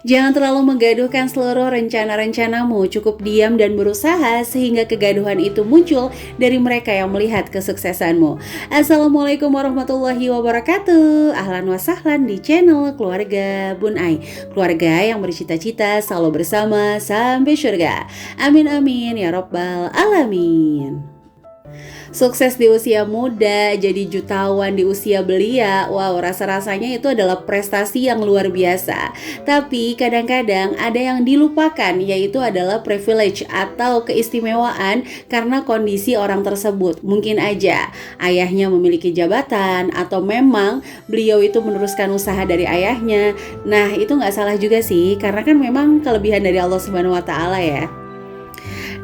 Jangan terlalu menggaduhkan seluruh rencana-rencanamu, cukup diam dan berusaha sehingga kegaduhan itu muncul dari mereka yang melihat kesuksesanmu. Assalamualaikum warahmatullahi wabarakatuh. Ahlan wa sahlan di channel Keluarga Bun Ai. Keluarga yang bercita-cita selalu bersama sampai surga. Amin amin ya rabbal alamin. Sukses di usia muda, jadi jutawan di usia belia. Wow, rasa-rasanya itu adalah prestasi yang luar biasa. Tapi kadang-kadang ada yang dilupakan, yaitu adalah privilege atau keistimewaan karena kondisi orang tersebut. Mungkin aja ayahnya memiliki jabatan, atau memang beliau itu meneruskan usaha dari ayahnya. Nah, itu nggak salah juga sih, karena kan memang kelebihan dari Allah Subhanahu wa Ta'ala ya.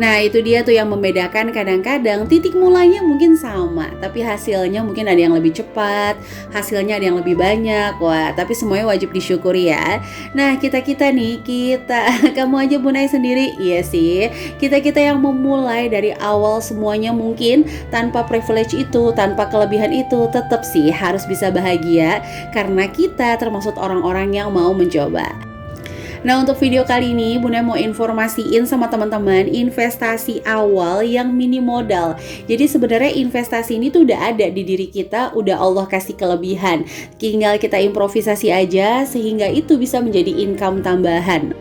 Nah, itu dia tuh yang membedakan, kadang-kadang titik mulanya mungkin sama, tapi hasilnya mungkin ada yang lebih cepat, hasilnya ada yang lebih banyak. Wah, tapi semuanya wajib disyukuri ya. Nah, kita-kita nih, kamu aja Bunai sendiri, iya sih, kita-kita yang memulai dari awal semuanya mungkin tanpa privilege itu, tanpa kelebihan itu, tetap sih harus bisa bahagia karena kita termasuk orang-orang yang mau mencoba. Nah, untuk video kali ini Bunda mau informasiin sama teman-teman investasi awal yang minim modal. Jadi sebenarnya investasi ini tuh udah ada di diri kita, udah Allah kasih kelebihan. Tinggal kita improvisasi aja sehingga itu bisa menjadi income tambahan.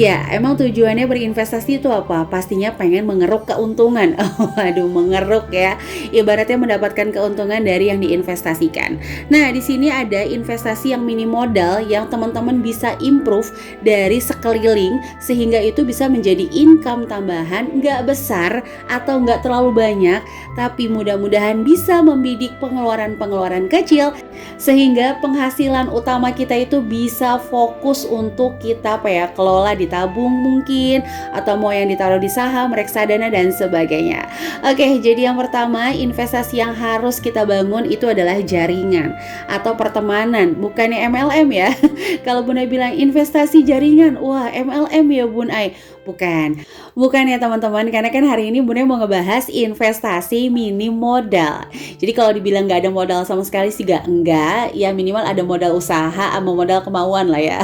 Ya, emang tujuannya berinvestasi itu apa? Pastinya pengen mengeruk keuntungan. Waduh, mengeruk ya. Ibaratnya mendapatkan keuntungan dari yang diinvestasikan. Nah, di sini ada investasi yang minim modal yang teman-teman bisa improve dari sekeliling sehingga itu bisa menjadi income tambahan, nggak besar atau nggak terlalu banyak, tapi mudah-mudahan bisa membidik pengeluaran-pengeluaran kecil sehingga penghasilan utama kita itu bisa fokus untuk kita kelola, ditabung mungkin, atau mau yang ditaruh di saham, reksadana dan sebagainya. Oke, jadi yang pertama investasi yang harus kita bangun itu adalah jaringan atau pertemanan, bukannya MLM ya. Kalau Bunda bilang investasi jaringan, wah MLM ya Bun Ai. Bukan ya teman-teman, karena kan hari ini Bunda mau ngebahas investasi minim modal. Jadi kalau dibilang nggak ada modal sama sekali sih enggak, ya minimal ada modal usaha sama modal kemauan lah ya.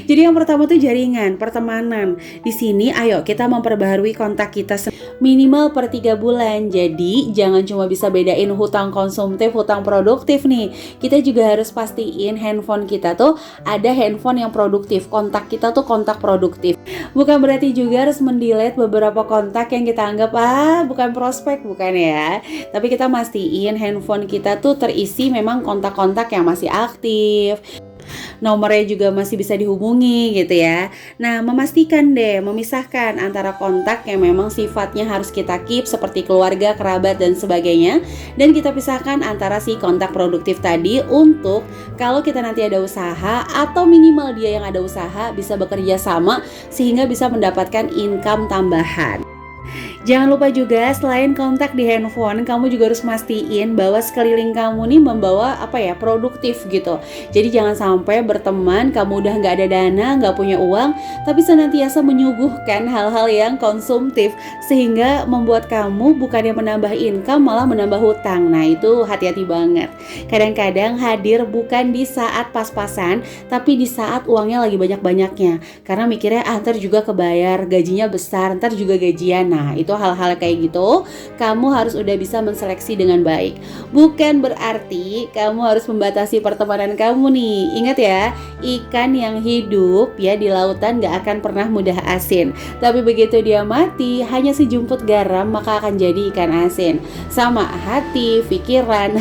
Jadi yang pertama tuh jaringan, pertemanan. Di sini ayo kita memperbaharui kontak kita minimal per 3 bulan. Jadi jangan cuma bisa bedain hutang konsumtif, hutang produktif nih. Kita juga harus pastiin handphone kita tuh ada handphone yang produktif, kontak kita tuh kontak produktif. Bukan berarti juga harus mendelete beberapa kontak yang kita anggap bukan prospek, bukan ya. Tapi kita mastiin handphone kita tuh terisi memang kontak-kontak yang masih aktif, nomornya juga masih bisa dihubungi gitu ya. Nah, memisahkan antara kontak yang memang sifatnya harus kita keep seperti keluarga, kerabat dan sebagainya, dan kita pisahkan antara si kontak produktif tadi untuk kalau kita nanti ada usaha atau minimal dia yang ada usaha bisa bekerja sama sehingga bisa mendapatkan income tambahan. Jangan lupa juga selain kontak di handphone, kamu juga harus mastiin bahwa sekeliling kamu nih membawa produktif gitu. Jadi jangan sampai berteman kamu udah nggak ada dana, nggak punya uang, tapi senantiasa menyuguhkan hal-hal yang konsumtif sehingga membuat kamu bukannya menambah income malah menambah hutang. Nah, itu hati-hati banget. Kadang-kadang hadir bukan di saat pas-pasan, tapi di saat uangnya lagi banyak-banyaknya. Karena mikirnya ntar juga kebayar, gajinya besar, ntar juga gajian. Nah, itu hal-hal kayak gitu kamu harus udah bisa menseleksi dengan baik. Bukan berarti kamu harus membatasi pertemanan kamu nih. Ingat ya, ikan yang hidup ya di lautan gak akan pernah mudah asin. Tapi begitu dia mati, hanya sejumput garam maka akan jadi ikan asin. Sama hati, pikiran,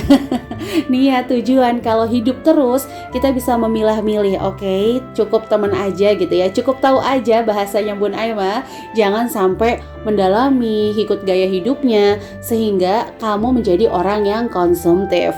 niat, tujuan. Kalau hidup terus kita bisa memilah-milih. Oke, cukup teman aja gitu ya, cukup tahu aja bahasanya Bun Aima. Jangan sampai mendalami, ikut gaya hidupnya sehingga kamu menjadi orang yang konsumtif.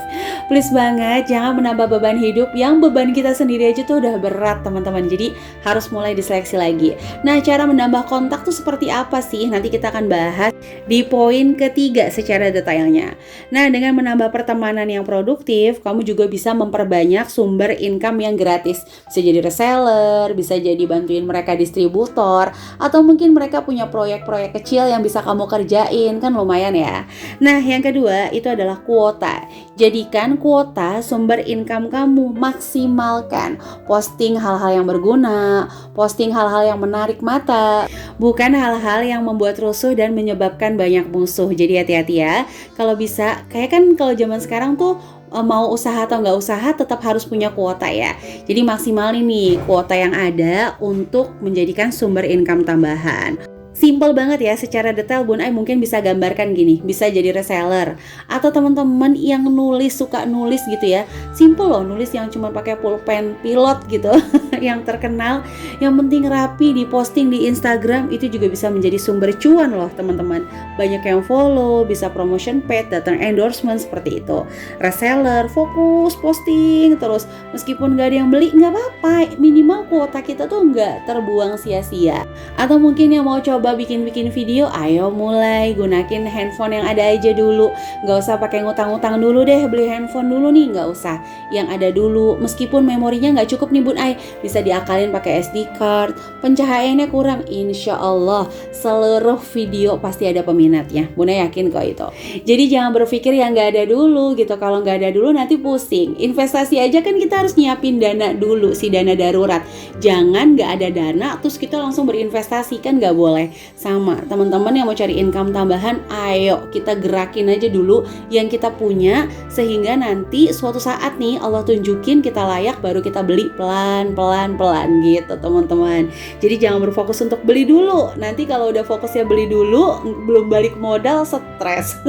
Please banget jangan menambah beban hidup yang beban kita sendiri aja tuh udah berat teman-teman. Jadi harus mulai diseleksi lagi. Nah, cara menambah kontak tuh seperti apa sih? Nanti kita akan bahas di poin ketiga secara detailnya. Nah, dengan menambah pertemanan yang produktif, kamu juga bisa memperbanyak sumber income yang gratis. Bisa jadi reseller, bisa jadi bantuin mereka distributor, atau mungkin mereka punya proyek-proyek kecil yang bisa kamu kerjain, kan lumayan ya. Nah, yang kedua itu adalah kuota. Jadikan kuota sumber income kamu, maksimalkan. Posting hal-hal yang berguna, posting hal-hal yang menarik mata, bukan hal-hal yang membuat rusuh dan menyebabkan banyak musuh. Jadi hati-hati ya. Kalau bisa, kayak kan kalau zaman sekarang tuh mau usaha atau nggak usaha tetap harus punya kuota ya. Jadi maksimalin nih kuota yang ada untuk menjadikan sumber income tambahan. Simple banget ya, secara detail Bun Ai mungkin bisa gambarkan gini, bisa jadi reseller atau teman-teman yang suka nulis gitu ya. Simple loh, nulis yang cuma pakai pulpen pilot gitu yang terkenal, yang penting rapi, diposting di Instagram, itu juga bisa menjadi sumber cuan loh teman-teman. Banyak yang follow, bisa promotion paid, datang endorsement seperti itu. Reseller, fokus posting terus, meskipun gak ada yang beli nggak apa-apa, minimal kuota kita tuh nggak terbuang sia-sia. Atau mungkin yang mau coba bikin video, ayo mulai gunain handphone yang ada aja dulu, nggak usah pakai ngutang-ngutang dulu deh, beli handphone dulu nih, nggak usah, yang ada dulu. Meskipun memorinya nggak cukup nih Bun Ai, bisa diakalin pakai SD card, pencahayaannya kurang, insya Allah seluruh video pasti ada peminatnya, Bun Ai yakin kok itu. Jadi jangan berpikir yang nggak ada dulu gitu, kalau nggak ada dulu nanti pusing. Investasi aja kan kita harus nyiapin dana dulu, si dana darurat. Jangan nggak ada dana terus kita langsung berinvestasi, kan nggak boleh. Sama teman-teman yang mau cari income tambahan, ayo kita gerakin aja dulu yang kita punya, sehingga nanti suatu saat nih Allah tunjukin kita layak, baru kita beli pelan-pelan gitu teman-teman. Jadi jangan berfokus untuk beli dulu, nanti kalau udah fokusnya beli dulu belum balik modal, stres.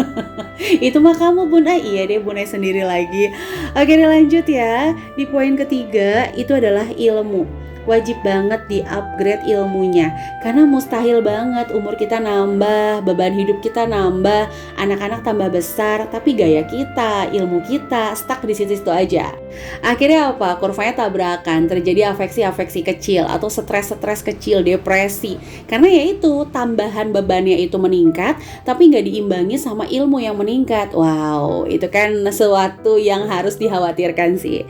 Itu mah kamu Bun Ai, iya deh Bun Ai sendiri lagi. Oke, lanjut ya. Di poin ketiga itu adalah ilmu. Wajib banget di-upgrade ilmunya, karena mustahil banget umur kita nambah, beban hidup kita nambah, anak-anak tambah besar, tapi gaya kita, ilmu kita stuck di situ-situ aja. Akhirnya apa? Kurvanya tabrakan, terjadi afeksi-afeksi kecil atau stres-stres kecil, depresi. Karena ya itu, tambahan bebannya itu meningkat, tapi nggak diimbangi sama ilmu yang meningkat. Wow, itu kan sesuatu yang harus dikhawatirkan sih.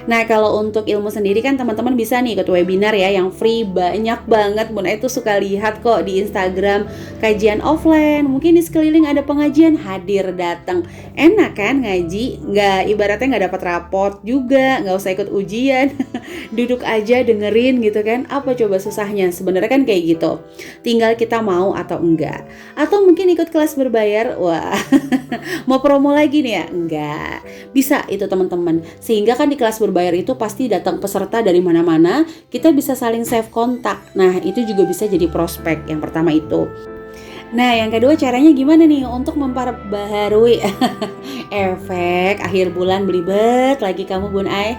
Nah, kalau untuk ilmu sendiri kan teman-teman bisa nih ikut webinar ya yang free, banyak banget. Bun Ai tuh suka lihat kok di Instagram kajian offline, mungkin di sekeliling ada pengajian, hadir datang. Enak kan ngaji, nggak ibaratnya nggak dapat raport juga, nggak usah ikut ujian, duduk aja dengerin gitu kan. Apa coba susahnya? Sebenarnya kan kayak gitu, tinggal kita mau atau enggak. Atau mungkin ikut kelas berbayar, wah mau promo lagi nih ya? Enggak, bisa itu teman-teman. Sehingga kan di kelas berbayar itu pasti datang peserta dari mana-mana, kita bisa saling save kontak. Nah, itu juga bisa jadi prospek. Yang pertama itu. Nah, yang kedua caranya gimana nih untuk memperbaharui efek akhir bulan belibet lagi kamu Bun Ai.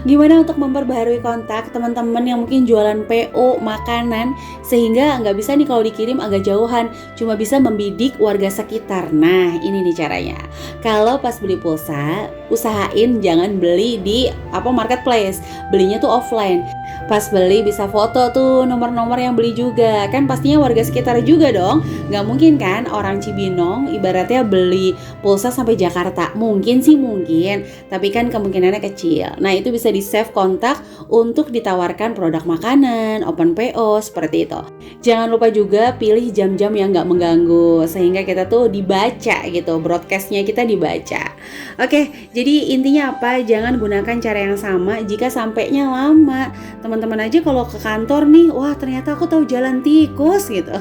Gimana untuk memperbaharui kontak teman-teman yang mungkin jualan PO makanan, sehingga nggak bisa nih kalau dikirim agak jauhan, cuma bisa membidik warga sekitar. Nah, ini nih caranya. Kalau pas beli pulsa, usahain jangan beli di marketplace, belinya tuh offline. Pas beli bisa foto tuh nomor-nomor yang beli juga, kan pastinya warga sekitar juga dong. Nggak mungkin kan orang Cibinong ibaratnya beli pulsa sampai Jakarta. Mungkin sih mungkin, tapi kan kemungkinannya kecil. Nah, itu bisa di save kontak untuk ditawarkan produk makanan, open PO seperti itu. Jangan lupa juga pilih jam-jam yang nggak mengganggu, sehingga kita tuh dibaca gitu, broadcastnya kita dibaca. Oke, jadi intinya apa? Jangan gunakan cara yang sama jika sampainya lama. Teman-teman aja kalau ke kantor nih, wah ternyata aku tahu jalan tikus gitu.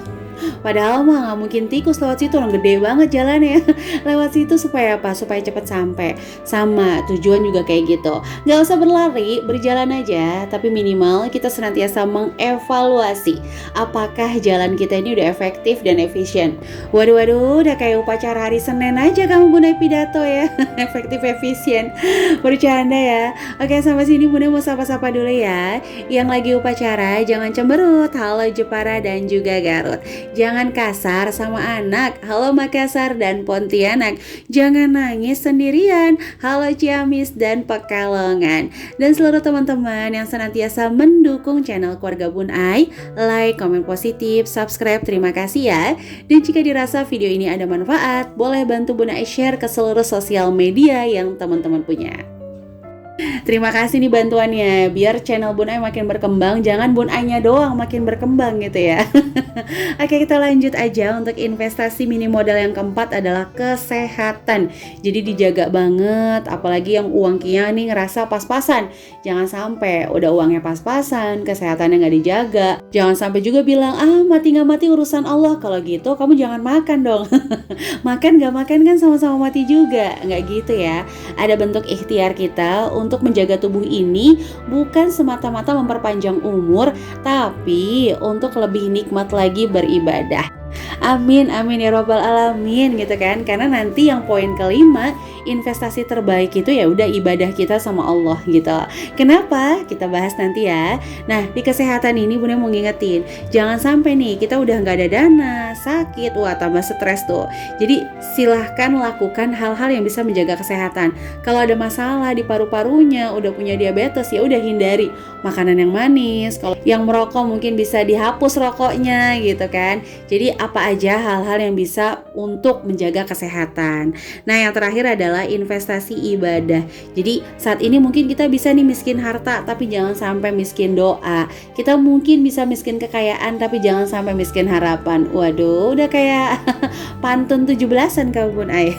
Padahal mah nggak mungkin tikus lewat situ, orang gede banget jalannya. Lewat situ supaya apa? Supaya cepet sampai. Sama tujuan juga kayak gitu. Nggak usah berlari, berjalan aja. Tapi minimal kita senantiasa mengevaluasi apakah jalan kita ini udah efektif dan efisien. Waduh, udah kayak upacara hari Senin aja kamu Bun Ai pidato ya. Efektif efisien. Bercanda ya. Oke, sampai sini Bun Ai mau sapa-sapa dulu ya. Yang lagi upacara jangan cemberut. Halo Jepara dan juga Garut. Jangan kasar sama anak. Halo Makassar dan Pontianak. Jangan nangis sendirian. Halo Ciamis dan Pekalongan. Dan seluruh teman-teman yang senantiasa mendukung channel Keluarga Bun Ai, like, komen positif, subscribe, terima kasih ya. Dan jika dirasa video ini ada manfaat, boleh bantu Bun Ai share ke seluruh sosial media yang teman-teman punya. Terima kasih nih bantuannya, biar channel Bun Ai makin berkembang, jangan Bun Ai-nya doang makin berkembang gitu ya. Oke, kita lanjut aja untuk investasi mini modal yang keempat adalah kesehatan. Jadi dijaga banget, apalagi yang uang Kia nih ngerasa pas-pasan. Jangan sampai udah uangnya pas-pasan, kesehatannya nggak dijaga. Jangan sampai juga bilang, ah mati nggak mati urusan Allah. Kalau gitu kamu jangan makan dong. Makan nggak makan kan sama-sama mati juga, nggak gitu ya. Ada bentuk ikhtiar kita untuk menjaga tubuh ini bukan semata-mata memperpanjang umur, tapi untuk lebih nikmat lagi beribadah. Amin, amin ya robbal alamin gitu kan. Karena nanti yang poin kelima, investasi terbaik itu ya udah ibadah kita sama Allah gitu. Kenapa? Kita bahas nanti ya. Nah, di kesehatan ini Bunda mau ngingetin, jangan sampai nih kita udah nggak ada dana, sakit, wah tambah stres tuh. Jadi silahkan lakukan hal-hal yang bisa menjaga kesehatan. Kalau ada masalah di paru-parunya, udah punya diabetes, ya udah hindari makanan yang manis. Kalau yang merokok mungkin bisa dihapus rokoknya gitu kan. Jadi apa aja hal-hal yang bisa untuk menjaga kesehatan. Nah, yang terakhir adalah investasi ibadah. Jadi saat ini mungkin kita bisa nih miskin harta, tapi jangan sampai miskin doa. Kita mungkin bisa miskin kekayaan, tapi jangan sampai miskin harapan. Waduh, udah kayak pantun 17-an kamu Bun Ai.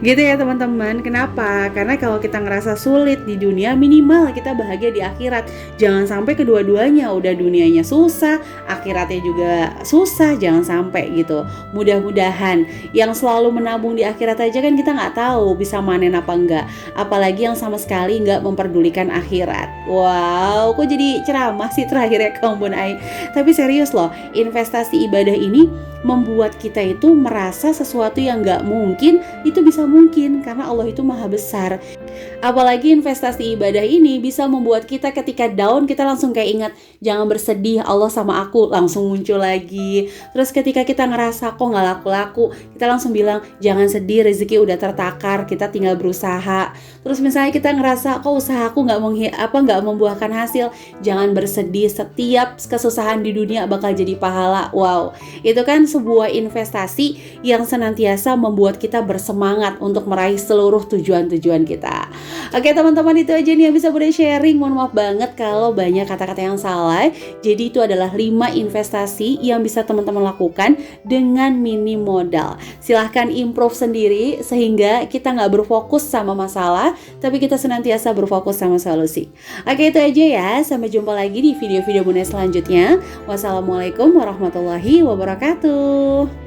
Gitu ya teman-teman. Kenapa? Karena kalau kita ngerasa sulit di dunia, minimal kita bahagia di akhirat. Jangan sampai kedua-duanya, udah dunianya susah, akhiratnya juga susah, jangan sampai gitu. Mudah-mudahan yang selalu menabung di akhirat aja kan kita nggak tahu bisa manen apa enggak, apalagi yang sama sekali nggak memperdulikan akhirat. Wow, kok jadi ceramah sih terakhir ya kamu Bun Ai. Tapi serius loh, investasi ibadah ini membuat kita itu merasa sesuatu yang nggak mungkin itu bisa mungkin karena Allah itu maha besar. Apalagi investasi ibadah ini bisa membuat kita ketika down, kita langsung kayak ingat, jangan bersedih, Allah sama aku, langsung muncul lagi. Terus ketika kita ngerasa kok nggak laku-laku, kita langsung bilang jangan sedih, rezeki udah tertakar, kita tinggal berusaha. Terus misalnya kita ngerasa kok usahaku nggak membuahkan hasil, jangan bersedih, setiap kesusahan di dunia bakal jadi pahala. Wow, itu kan sebuah investasi yang senantiasa membuat kita bersemangat untuk meraih seluruh tujuan-tujuan kita. Oke teman-teman, itu aja nih yang bisa Bunda sharing. Mohon maaf banget kalau banyak kata-kata yang salah. Jadi itu adalah 5 investasi yang bisa teman-teman lakukan dengan mini modal. Silahkan improve sendiri sehingga kita nggak berfokus sama masalah, tapi kita senantiasa berfokus sama solusi. Oke, itu aja ya. Sampai jumpa lagi di video-video Bunda selanjutnya. Wassalamualaikum warahmatullahi wabarakatuh.